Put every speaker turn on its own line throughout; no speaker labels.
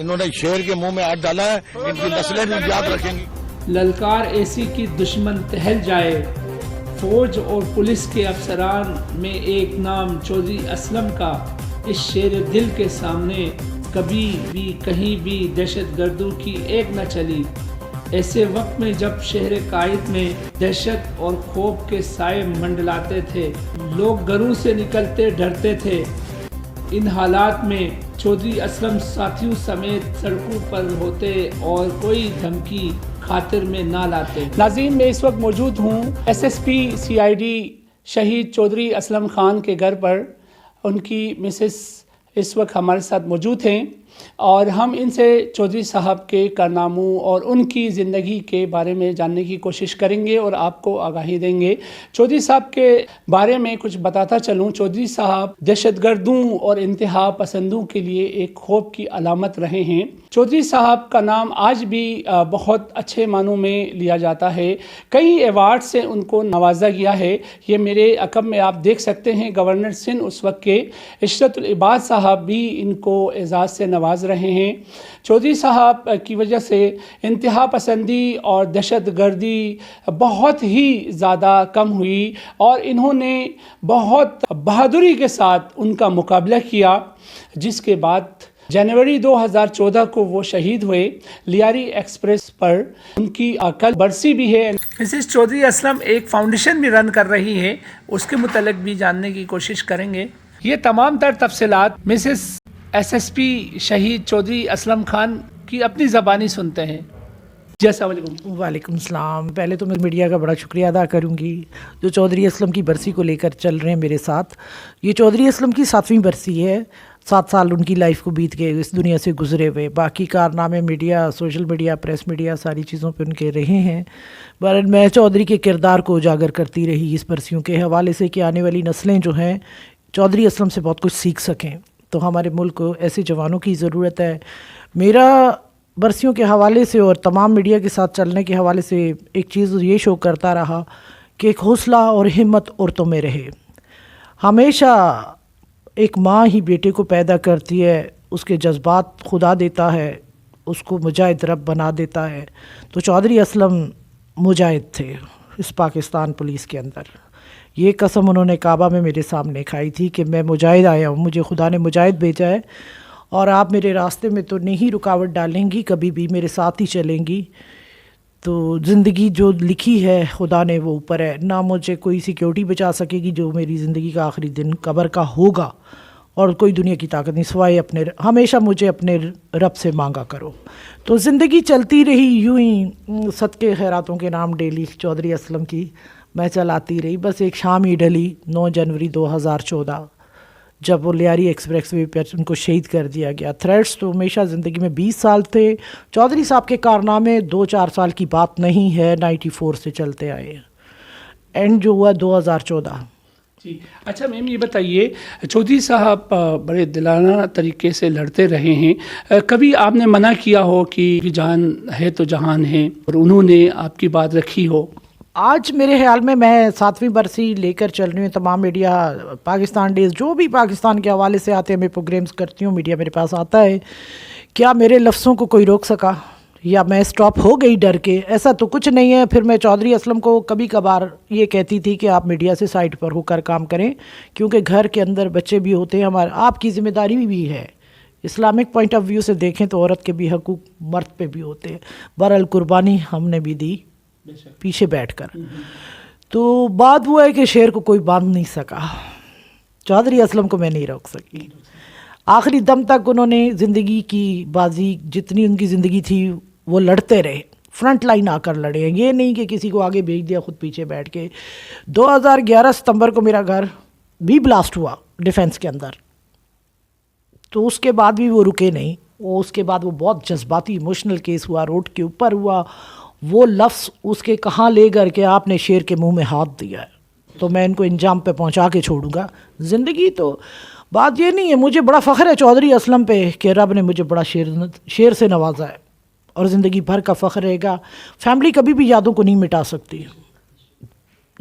انہوں نے شیر کے منہ میں ہاتھ ڈالا ہے، ان کی نسلیں بھی یاد رکھیں گی۔
للکار ایسی کی دشمن ٹہل جائے، فوج اور پولیس کے افسران میں ایک نام چودھری اسلم کا، اس شیر دل کے سامنے کبھی بھی کہیں بھی دہشت گردوں کی ایک نہ چلی۔ ایسے وقت میں جب شہر قائد میں دہشت اور خوف کے سائے منڈلاتے تھے، لوگ گھروں سے نکلتے ڈرتے تھے، ان حالات میں چودھری اسلم ساتھیوں سمیت سڑکوں پر ہوتے اور کوئی دھمکی خاطر میں نہ لاتے۔ ناظرین، میں اس وقت موجود ہوں ایس ایس پی CID شہید چودھری اسلم خان کے گھر پر۔ ان کی مسز اس وقت ہمارے ساتھ موجود ہیں اور ہم ان سے چودھری صاحب کے کارناموں اور ان کی زندگی کے بارے میں جاننے کی کوشش کریں گے اور آپ کو آگاہی دیں گے۔ چودھری صاحب کے بارے میں کچھ بتاتا چلوں۔ چودھری صاحب دہشت گردوں اور انتہا پسندوں کے لیے ایک خوف کی علامت رہے ہیں۔ چودھری صاحب کا نام آج بھی بہت اچھے معنوں میں لیا جاتا ہے۔ کئی ایوارڈ سے ان کو نوازا گیا ہے۔ یہ میرے عقب میں آپ دیکھ سکتے ہیں، گورنر سندھ اس وقت کے عشرت العباد صاحب بھی ان کو اعزاز سے نواز رہے ہیں۔ چودھری صاحب کی وجہ سے انتہا پسندی اور دہشت گردی بہت ہی زیادہ کم ہوئی اور انہوں نے بہت بہادری کے ساتھ ان کا مقابلہ کیا، جس کے بعد جنوری 2014 کو وہ شہید ہوئے لیاری ایکسپریس پر۔ ان کی کل برسی بھی ہے۔ مسز چودھری اسلم ایک فاؤنڈیشن بھی رن کر رہی ہے، اس کے متعلق بھی جاننے کی کوشش کریں گے۔ یہ تمام تر تفصیلات مسز SSP شہید چودھری اسلم خان کی اپنی زبانی سنتے ہیں۔ جی السلام علیکم۔
وعلیکم السلام۔ پہلے تو میں میڈیا کا بڑا شکریہ ادا کروں گی جو چودھری اسلم کی برسی کو لے کر چل رہے ہیں میرے ساتھ۔ یہ چودھری اسلم کی 7ویں برسی ہے۔ 7 سال ان کی لائف کو بیت گئے اس دنیا سے گزرے ہوئے۔ باقی کارنامے media, social media, press media, ساری چیزوں پہ ان کے رہے ہیں۔ بہرحال میں چودھری کے کردار کو اجاگر کرتی رہی اس برسیوں کے حوالے سے کہ آنے والی نسلیں جو ہیں چودھری اسلم سے بہت کچھ سیکھ سکیں۔ تو ہمارے ملک کو ایسے جوانوں کی ضرورت ہے۔ میرا برسیوں کے حوالے سے اور تمام میڈیا کے ساتھ چلنے کے حوالے سے ایک چیز یہ شو کرتا رہا کہ ایک حوصلہ اور ہمت عورتوں میں رہے۔ ہمیشہ ایک ماں ہی بیٹے کو پیدا کرتی ہے، اس کے جذبات خدا دیتا ہے، اس کو مجاہد رب بنا دیتا ہے۔ تو چودھری اسلم مجاہد تھے اس پاکستان پولیس کے اندر۔ یہ قسم انہوں نے کعبہ میں میرے سامنے کھائی تھی کہ میں مجاہد آیا ہوں، مجھے خدا نے مجاہد بھیجا ہے اور آپ میرے راستے میں تو نہیں رکاوٹ ڈالیں گی، کبھی بھی میرے ساتھ ہی چلیں گی۔ تو زندگی جو لکھی ہے خدا نے وہ اوپر ہے، نہ مجھے کوئی سیکیورٹی بچا سکے گی جو میری زندگی کا آخری دن قبر کا ہوگا، اور کوئی دنیا کی طاقت نہیں سوائے اپنے ہمیشہ مجھے اپنے رب سے مانگا کرو۔ تو زندگی چلتی رہی یوں ہی صدقے خیراتوں کے نام ڈیلی چودھری اسلم کی میں چلاتی رہی۔ بس ایک شام ہی ڈلی 9 جنوری 2014 جب وہ لیاری ایکسپریس وے پر ان کو شہید کر دیا گیا۔ تھریٹس تو ہمیشہ زندگی میں 20 سال تھے۔ چودھری صاحب کے کارنامے 2-4 سال کی بات نہیں ہے، 94 سے چلتے آئے ہیں۔ اینڈ جو ہوا 2014۔
جی اچھا میم، یہ بتائیے چودھری صاحب بڑے دلانہ طریقے سے لڑتے رہے ہیں، کبھی آپ نے منع کیا ہو کہ جان ہے تو جہان ہے اور انہوں نے آپ کی بات رکھی ہو؟
آج میرے خیال میں 7ویں برسی لے کر چل رہی ہوں۔ تمام میڈیا، پاکستان ڈیز، جو بھی پاکستان کے حوالے سے آتے ہیں میں پروگرامز کرتی ہوں، میڈیا میرے پاس آتا ہے۔ کیا میرے لفظوں کو کوئی روک سکا یا میں اسٹاپ ہو گئی ڈر کے؟ ایسا تو کچھ نہیں ہے۔ پھر میں چودھری اسلم کو کبھی کبھار یہ کہتی تھی کہ آپ میڈیا سے سائڈ پر ہو کر کام کریں، کیونکہ گھر کے اندر بچے بھی ہوتے ہیں، ہمارے آپ کی ذمہ داری بھی ہے۔ اسلامک پوائنٹ آف ویو سے دیکھیں تو عورت کے بھی حقوق مرد پہ بھی ہوتے ہیں۔ بہرحال قربانی ہم نے بھی دی پیچھے بیٹھ کر۔ تو بات وہ ہے کہ شیر کو کوئی باندھ نہیں سکا، چودھری اسلم کو میں نہیں روک سکی۔ آخری دم تک انہوں نے زندگی کی بازی جتنی ان کی زندگی تھی وہ لڑتے رہے، فرنٹ لائن آ کر لڑے ہیں۔ یہ نہیں کہ کسی کو آگے بھیج دیا خود پیچھے بیٹھ کے۔ 2011 ستمبر کو میرا گھر بھی بلاسٹ ہوا ڈیفنس کے اندر، تو اس کے بعد بھی وہ رکے نہیں۔ اس کے بعد وہ بہت جذباتی ایموشنل کیس ہوا، روڈ کے اوپر ہوا، وہ لفظ اس کے کہاں لے کر کے آپ نے شیر کے منہ میں ہاتھ دیا ہے، تو میں ان کو انجام پہ پہنچا کے چھوڑوں گا۔ زندگی تو بات یہ نہیں ہے، مجھے بڑا فخر ہے چودھری اسلم پہ کہ رب نے مجھے بڑا شیر سے نوازا ہے اور زندگی بھر کا فخر رہے گا۔ فیملی کبھی بھی یادوں کو نہیں مٹا سکتی،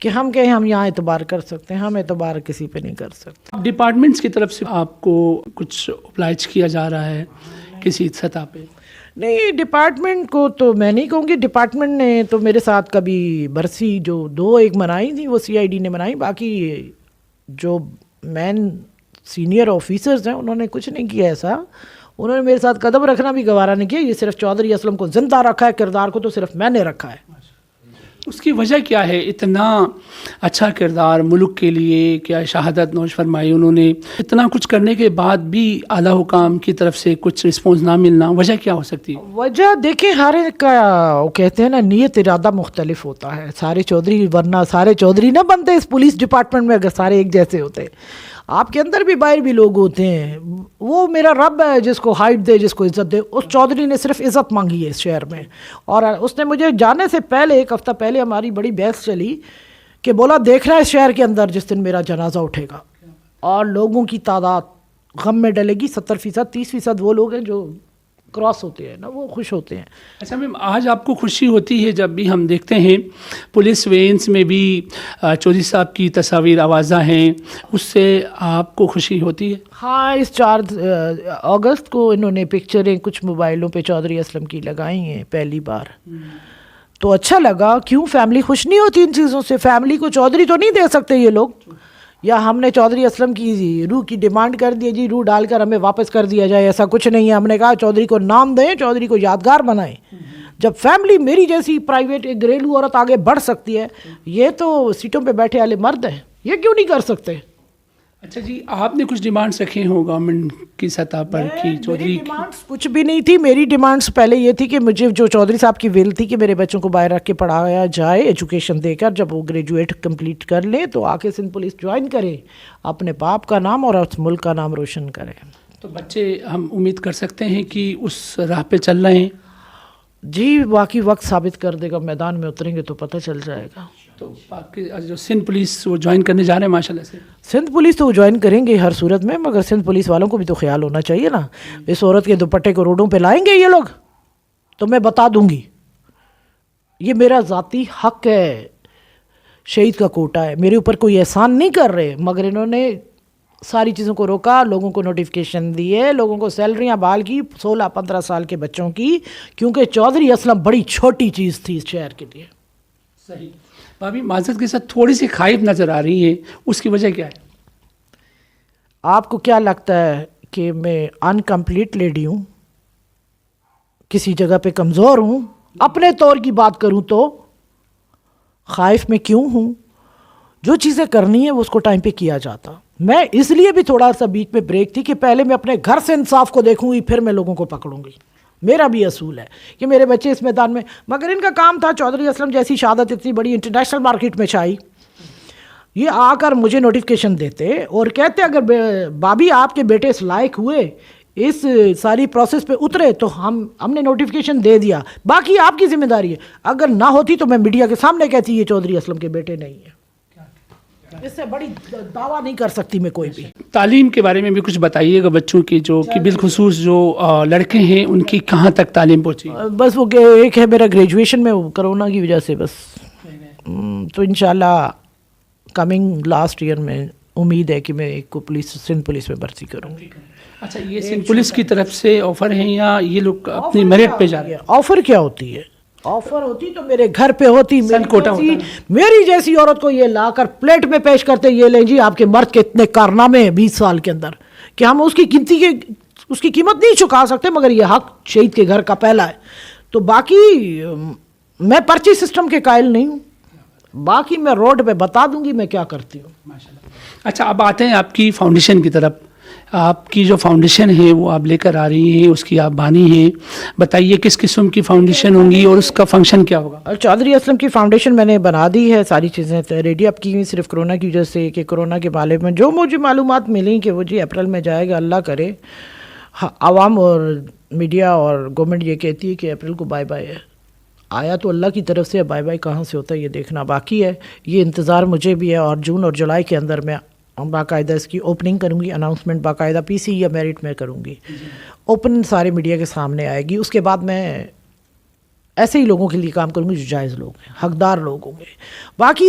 کہ ہم کہیں ہم یہاں اعتبار کر سکتے ہیں، ہم اعتبار کسی پہ نہیں کر سکتے.
ڈپارٹمنٹس کی طرف سے آپ کو کچھ اپلائج کیا جا رہا ہے کسی سطح پہ؟
نہیں، ڈپارٹمنٹ کو تو میں نہیں کہوں گی. ڈپارٹمنٹ نے تو میرے ساتھ کبھی برسی جو 2 منائی تھی وہ CID نے منائی، باقی جو مین سینئر آفیسرز ہیں انہوں نے کچھ نہیں کیا ایسا. انہوں نے میرے ساتھ قدم رکھنا بھی گوارا نہیں کیا. یہ صرف چودھری اسلم کو زندہ رکھا ہے، کردار کو تو صرف میں نے رکھا ہے.
اس کی وجہ کیا ہے؟ اتنا اچھا کردار ملک کے لیے، کیا شہادت نوش فرمائی انہوں نے، اتنا کچھ کرنے کے بعد بھی اعلیٰ حکام کی طرف سے کچھ رسپانس نہ ملنا، وجہ کیا ہو سکتی ہے؟
وجہ دیکھیں، ہر ایک کا وہ کہتے ہیں نا نیت ارادہ مختلف ہوتا ہے. سارے چودھری، ورنہ سارے چودھری نہ بنتے اس پولیس ڈپارٹمنٹ میں اگر سارے ایک جیسے ہوتے. آپ کے اندر بھی باہر بھی لوگ ہوتے ہیں. وہ میرا رب ہے جس کو ہائٹ دے، جس کو عزت دے. اس چودھری نے صرف عزت مانگی ہے اس شہر میں، اور اس نے مجھے جانے سے پہلے 1 ہفتہ پہلے ہماری بڑی بحث چلی کہ بولا دیکھ رہا ہے اس شہر کے اندر جس دن میرا جنازہ اٹھے گا اور لوگوں کی تعداد غم میں ڈلے گی، 70%، 30% وہ لوگ ہیں جو کراس ہوتے ہیں نا، وہ خوش ہوتے ہیں.
اچھا میم، آج آپ کو خوشی ہوتی ہے جب بھی ہم دیکھتے ہیں پولیس وینس میں بھی چودھری صاحب کی تصاویر آوازاں ہیں، اس سے آپ کو خوشی ہوتی ہے؟
ہاں، اس 4 اگست کو انہوں نے پکچریں کچھ موبائلوں پہ چودھری اسلم کی لگائی ہیں پہلی بار، تو اچھا لگا. کیوں فیملی خوش نہیں ہوتی ان چیزوں سے؟ فیملی کو چودھری تو نہیں دے سکتے یہ لوگ. یا ہم نے چودھری اسلم کی روح کی ڈیمانڈ کر دی جی روح ڈال کر ہمیں واپس کر دیا جائے، ایسا کچھ نہیں ہے. ہم نے کہا چودھری کو نام دیں، چودھری کو یادگار بنائیں. جب فیملی میری جیسی پرائیویٹ ایک گھریلو عورت آگے بڑھ سکتی ہے، یہ تو سیٹوں پہ بیٹھے والے مرد ہیں، یہ کیوں نہیں کر سکتے؟
اچھا جی، آپ نے کچھ ڈیمانڈس رکھے ہوں گورنمنٹ کی سطح پر کہ چودھری؟
میری ڈیمانڈس کچھ بھی نہیں تھی. میری ڈیمانڈس پہلے یہ تھی کہ مجھے جو چودھری صاحب کی ول تھی کہ میرے بچوں کو باہر رکھ کے پڑھایا جائے ایجوکیشن دے کر، جب وہ گریجویٹ کمپلیٹ کر لیں تو آ کے سندھ پولیس جوائن کرے، اپنے باپ کا نام اور اس ملک کا نام روشن کرے.
تو بچے ہم امید کر سکتے ہیں کہ اس راہ پہ چل رہے ہیں؟
جی، باقی وقت ثابت کر دے گا. میدان میں اتریں گے تو پتہ چل جائے گا.
تو باقی جو سندھ پولیس وہ جوائن کرنے جا رہے ہیں ماشاء اللہ سے؟
سندھ پولیس تو وہ جوائن کریں گے ہر صورت میں، مگر سندھ پولیس والوں کو بھی تو خیال ہونا چاہیے نا. اس عورت کے دوپٹے کو روڈوں پہ لائیں گے یہ لوگ تو میں بتا دوں گی. یہ میرا ذاتی حق ہے، شہید کا کوٹا ہے. میرے اوپر کوئی احسان نہیں کر رہے، مگر انہوں نے ساری چیزوں کو روکا، لوگوں کو نوٹیفیکیشن دیے، لوگوں کو سیلریاں بحال کی 16-15 سال کے بچوں کی، کیونکہ چودھری اسلم بڑی چھوٹی چیز تھی اس شہر کے لیے.
صحیح. بھابھی معذرت کے ساتھ تھوڑی سی خائف نظر آ رہی ہے، اس کی وجہ کیا ہے؟
آپ کو کیا لگتا ہے کہ میں انکمپلیٹ لیڈی ہوں، کسی جگہ پہ کمزور ہوں؟ اپنے طور کی بات کروں تو خائف میں کیوں ہوں؟ جو چیزیں کرنی ہیں وہ اس کو ٹائم پہ کیا جاتا. میں اس لیے بھی تھوڑا سا بیچ میں بریک تھی کہ پہلے میں اپنے گھر سے انصاف کو دیکھوں گی، پھر میں لوگوں کو پکڑوں گی. میرا بھی اصول ہے کہ میرے بچے اس میدان میں، مگر ان کا کام تھا چودھری اسلم جیسی شہادت اتنی بڑی انٹرنیشنل مارکیٹ میں چھائی، یہ آ کر مجھے نوٹیفیکیشن دیتے اور کہتے اگر بابی آپ کے بیٹے اس لائق ہوئے، اس ساری پروسیس پہ اترے تو ہم نے نوٹیفیکیشن دے دیا، باقی آپ کی ذمہ داری ہے. اگر نہ ہوتی تو میں میڈیا کے سامنے کہتی یہ چودھری اسلم کے بیٹے نہیں ہیں. اس سے بڑی دعویٰ نہیں کر سکتی میں کوئی بھی.
تعلیم کے بارے میں بھی کچھ بتائیے گا بچوں کی، جو کہ بالخصوص جو لڑکے ہیں ان کی کہاں تک تعلیم پہنچی؟
بس وہ ایک ہے میرا گریجویشن میں، وہ کرونا کی وجہ سے بس، تو انشاءاللہ کمنگ لاسٹ ایئر میں امید ہے کہ میں ایک کو سندھ پولیس میں بھرتی کروں گی.
اچھا، یہ سندھ پولیس کی طرف سے آفر ہیں یا یہ لوگ اپنی میرٹ پہ جا رہے ہیں؟
آفر کیا ہوتی ہے؟ آفر ہوتی تو میرے گھر پہ ہوتی. میری جیسی عورت کو یہ لا کر پلیٹ میں پیش کرتے، یہ لیں جی آپ کے مرد کے اتنے کارنامے ہیں 20 سال کے اندر کہ ہم اس کی قیمت نہیں چکا سکتے، مگر یہ حق شہید کے گھر کا پہلا ہے. تو باقی میں پرچی سسٹم کے قائل نہیں ہوں، باقی میں روڈ پہ بتا دوں گی میں کیا کرتی ہوں.
اچھا، اب آتے ہیں آپ کی فاؤنڈیشن کی طرف. آپ کی جو فاؤنڈیشن ہے وہ آپ لے کر آ رہی ہیں، اس کی آپ بانی ہیں، بتائیے کس قسم کی فاؤنڈیشن ہوں گی اور اس کا فنکشن کیا ہوگا؟
چودھری اسلم کی فاؤنڈیشن میں نے بنا دی ہے، ساری چیزیں ریڈی اپ کی ہوئی، صرف کرونا کی وجہ سے کہ کرونا کے بارے میں جو مجھے معلومات ملیں کہ وہ جی اپریل میں جائے گا، اللہ کرے. عوام اور میڈیا اور گورنمنٹ یہ کہتی ہے کہ اپریل کو بائے بائے ہے، آیا تو اللہ کی طرف سے، بائے بائے کہاں سے ہوتا ہے یہ دیکھنا باقی ہے. یہ انتظار مجھے بھی ہے، اور جون اور جولائی کے اندر میں باقاعدہ اس کی اوپننگ کروں گی، اناؤنسمنٹ باقاعدہ PC یا میرٹ میں کروں گی، اوپن سارے میڈیا کے سامنے آئے گی. اس کے بعد میں ایسے ہی لوگوں کے لیے کام کروں گی جو جائز لوگ ہیں، حقدار لوگ ہوں گے. باقی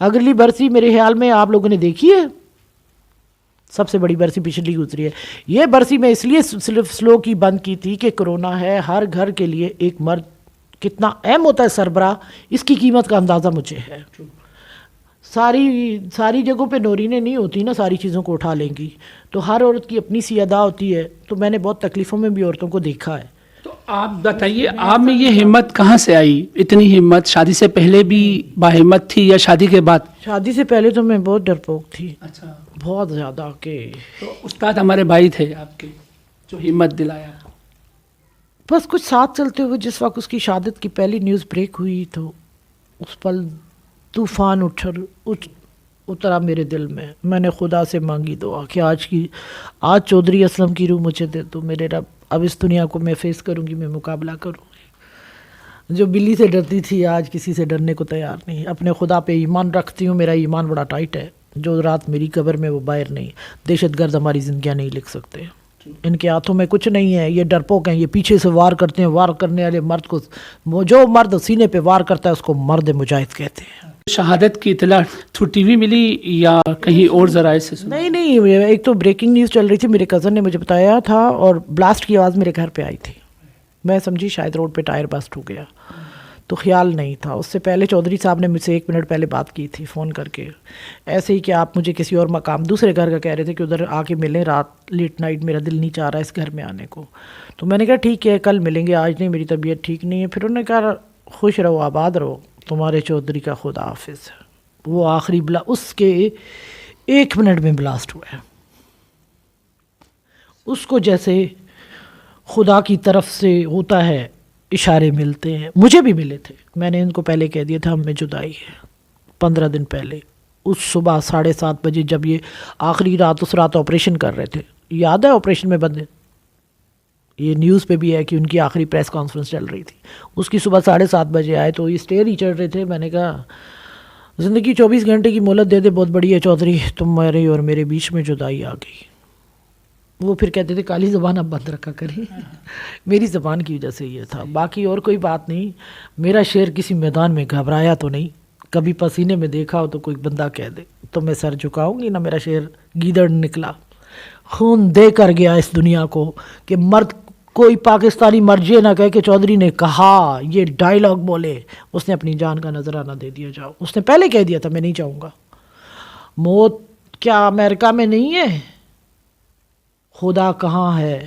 اگلی برسی میرے خیال میں آپ لوگوں نے دیکھی ہے، سب سے بڑی برسی پچھلی گزری ہے. یہ برسی میں اس لیے صرف سلو کی بند کی تھی کہ کرونا ہے، ہر گھر کے لیے ایک مرد کتنا اہم ہوتا ہے سربراہ، اس کی قیمت کا اندازہ مجھے ہے. ساری جگہوں پہ نورینیں نہیں ہوتی نا، ساری چیزوں کو اٹھا لیں گی، تو ہر عورت کی اپنی سی ادا ہوتی ہے. تو میں نے بہت تکلیفوں میں بھی عورتوں کو دیکھا ہے.
تو آپ بتائیے آپ میں یہ ہمت کہاں سے آئی؟ اتنی ہمت شادی سے پہلے بھی باہمت تھی یا شادی کے بعد؟
شادی سے پہلے تو میں بہت ڈرپوک تھی،
اچھا.
بہت زیادہ. کہ
تو استاد ہمارے بھائی تھے آپ کے جو ہمت دلایا.
بس کچھ ساتھ چلتے ہوئے جس وقت اس کی شہادت کی پہلی نیوز بریک ہوئی تو اس پل طوفان اترا میرے دل میں. میں نے خدا سے مانگی دعا کہ آج چودھری اسلم کی روح مجھے دے تو میرے رب، اب اس دنیا کو میں فیس کروں گی، میں مقابلہ کروں گی. جو بلی سے ڈرتی تھی آج کسی سے ڈرنے کو تیار نہیں. اپنے خدا پہ ایمان رکھتی ہوں، میرا ایمان بڑا ٹائٹ ہے. جو رات میری قبر میں وہ باہر نہیں. دہشت گرد ہماری زندگیاں نہیں لکھ سکتے، ان کے ہاتھوں میں کچھ نہیں ہے. یہ ڈرپوک ہیں، یہ پیچھے سے وار کرتے ہیں. وار کرنے والے مرد کو، جو مرد سینے پہ وار کرتا ہے اس کو مرد مجاہد کہتے ہیں.
شہادت کی اطلاع تھرو ٹی وی ملی یا کہیں اور ذرائع سے سنی؟
نہیں، ایک تو بریکنگ نیوز چل رہی تھی، میرے کزن نے مجھے بتایا تھا، اور بلاسٹ کی آواز میرے گھر پہ آئی تھی. میں سمجھی شاید روڈ پہ ٹائر بسٹ ہو گیا، تو خیال نہیں تھا. اس سے پہلے چودھری صاحب نے مجھ سے 1 منٹ پہلے بات کی تھی فون کر کے، ایسے ہی کہ آپ مجھے کسی اور مقام دوسرے گھر کا کہہ رہے تھے کہ ادھر آ کے ملیں رات لیٹ نائٹ، میرا دل نہیں چاہ رہا اس گھر میں آنے کو. تو میں نے کہا ٹھیک ہے کل ملیں گے، آج نہیں، میری طبیعت ٹھیک نہیں ہے. پھر انہوں نے کہا خوش رہو آباد رہو، تمہارے چودھری کا خدا حافظ. وہ آخری اس کے 1 منٹ میں بلاسٹ ہوا ہے. اس کو جیسے خدا کی طرف سے ہوتا ہے اشارے ملتے ہیں، مجھے بھی ملے تھے. میں نے ان کو پہلے کہہ دیا تھا ہم میں جدائی ہے 15 دن پہلے. اس صبح 7:30 بجے جب یہ آخری رات، اس رات آپریشن کر رہے تھے، یاد ہے آپریشن میں بندے، یہ نیوز پہ بھی ہے کہ ان کی آخری پریس کانفرنس چل رہی تھی. اس کی صبح 7:30 بجے آئے تو یہ اسٹیئر ہی چڑھ رہے تھے. میں نے کہا زندگی 24 گھنٹے کی مہلت دے دے بہت بڑی ہے چودھری، تمہارے اور میرے بیچ میں جدائی آ گئی. وہ پھر کہتے تھے کالی زبان اب بند رکھا کریں. میری زبان کی وجہ سے یہ تھا، باقی اور کوئی بات نہیں. میرا شیر کسی میدان میں گھبرایا تو نہیں. کبھی پسینے میں دیکھا ہو تو کوئی بندہ کہہ دے تو میں سر جھکاؤں گی. نہ میرا شیر گیدڑ نکلا، خون دے کر گیا اس دنیا کو کہ مرد کوئی پاکستانی مرد یہ نہ کہے کہ چودھری نے کہا، یہ ڈائلاگ بولے اس نے اپنی جان کا نذرانہ دے دیا. جاؤ، اس نے پہلے کہہ دیا تھا میں نہیں چاہوں گا. موت کیا امریکہ میں نہیں ہے؟ خدا کہاں ہے؟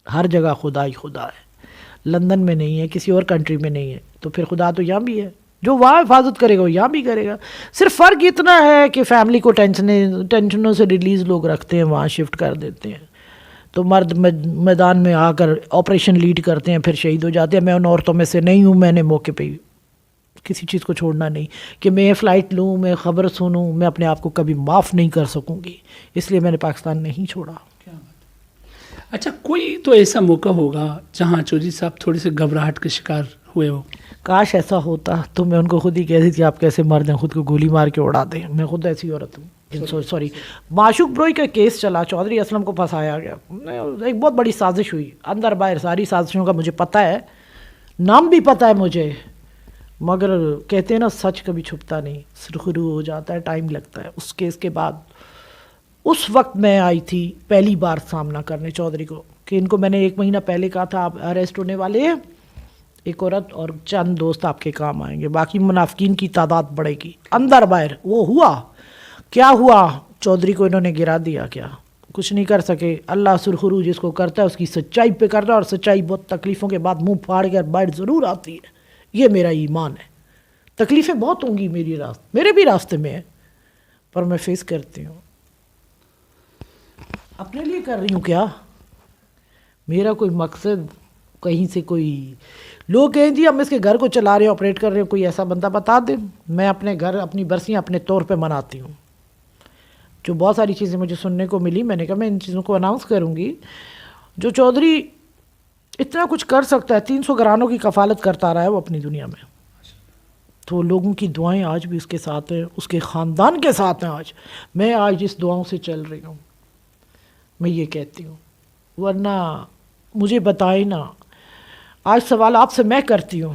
ہر جگہ خدا ہی خدا ہے. لندن میں نہیں ہے، کسی اور کنٹری میں نہیں ہے، تو پھر خدا تو یہاں بھی ہے. جو وہاں حفاظت کرے گا وہ یہاں بھی کرے گا. صرف فرق اتنا ہے کہ فیملی کو ٹینشنوں سے ریلیز لوگ رکھتے ہیں، وہاں شفٹ کر دیتے ہیں. تو مرد میدان میں آ کر آپریشن لیڈ کرتے ہیں، پھر شہید ہو جاتے ہیں. میں ان عورتوں میں سے نہیں ہوں. میں نے موقع پہ کسی چیز کو چھوڑنا نہیں کہ میں فلائٹ لوں، میں خبر سنوں. میں اپنے آپ کو کبھی معاف نہیں کر سکوں گی، اس لیے میں نے پاکستان نہیں چھوڑا.
اچھا، کوئی تو ایسا موقع ہوگا جہاں چودھری صاحب تھوڑے سے گھبراہٹ کے شکار ہوئے ہو؟
کاش ایسا ہوتا تو میں ان کو خود ہی کہہ دیتی آپ کیسے مرد ہیں، خود کو گولی مار کے اڑا دیں. میں خود ایسی عورت ہوں. سوری، معشوق بروئی کا کیس چلا، چودھری اسلم کو پھنسایا گیا. ایک بہت بڑی سازش ہوئی، اندر باہر ساری سازشوں کا مجھے پتہ ہے، نام بھی پتہ ہے مجھے. مگر کہتے ہیں نا سچ کبھی چھپتا نہیں، سرخرو ہو جاتا ہے، ٹائم لگتا ہے. اس کیس کے بعد اس وقت میں آئی تھی پہلی بار سامنا کرنے چودھری کو کہ ان کو میں نے 1 مہینہ پہلے کہا تھا آپ اریسٹ ہونے والے ہیں، ایک عورت اور چند دوست آپ کے کام آئیں گے، باقی منافقین کی تعداد بڑھے گی. اندر باہر وہ ہوا. کیا ہوا؟ چودھری کو انہوں نے گرا دیا. کیا کچھ نہیں کر سکے. اللہ سرخرو جس کو کرتا ہے اس کی سچائی پہ کرتا ہے، اور سچائی بہت تکلیفوں کے بعد منہ پھاڑ کر باہر ضرور آتی ہے. یہ میرا ایمان ہے. تکلیفیں بہت ہوں گی میرے بھی راستے میں ہے، پر میں فیس کرتی ہوں. اپنے لیے کر رہی ہوں کیا؟ میرا کوئی مقصد کہیں سے کوئی لوگ کہیں جی ہم اس کے گھر کو چلا رہے ہیں، آپریٹ کر رہے ہیں، کوئی ایسا بندہ بتا دیں. میں اپنے گھر اپنی برسیاں اپنے طور پہ مناتی ہوں. جو بہت ساری چیزیں مجھے سننے کو ملی، میں نے کہا میں ان چیزوں کو اناؤنس کروں گی. جو چودھری اتنا کچھ کر سکتا ہے، 300 گھرانوں کی کفالت کرتا رہا ہے وہ اپنی دنیا میں، تو لوگوں کی دعائیں آج بھی اس کے ساتھ ہیں، اس کے خاندان کے ساتھ ہیں. آج میں اس دعاؤں سے چل رہی ہوں. میں یہ کہتی ہوں، ورنہ مجھے بتائے نا. آج سوال آپ سے میں کرتی ہوں،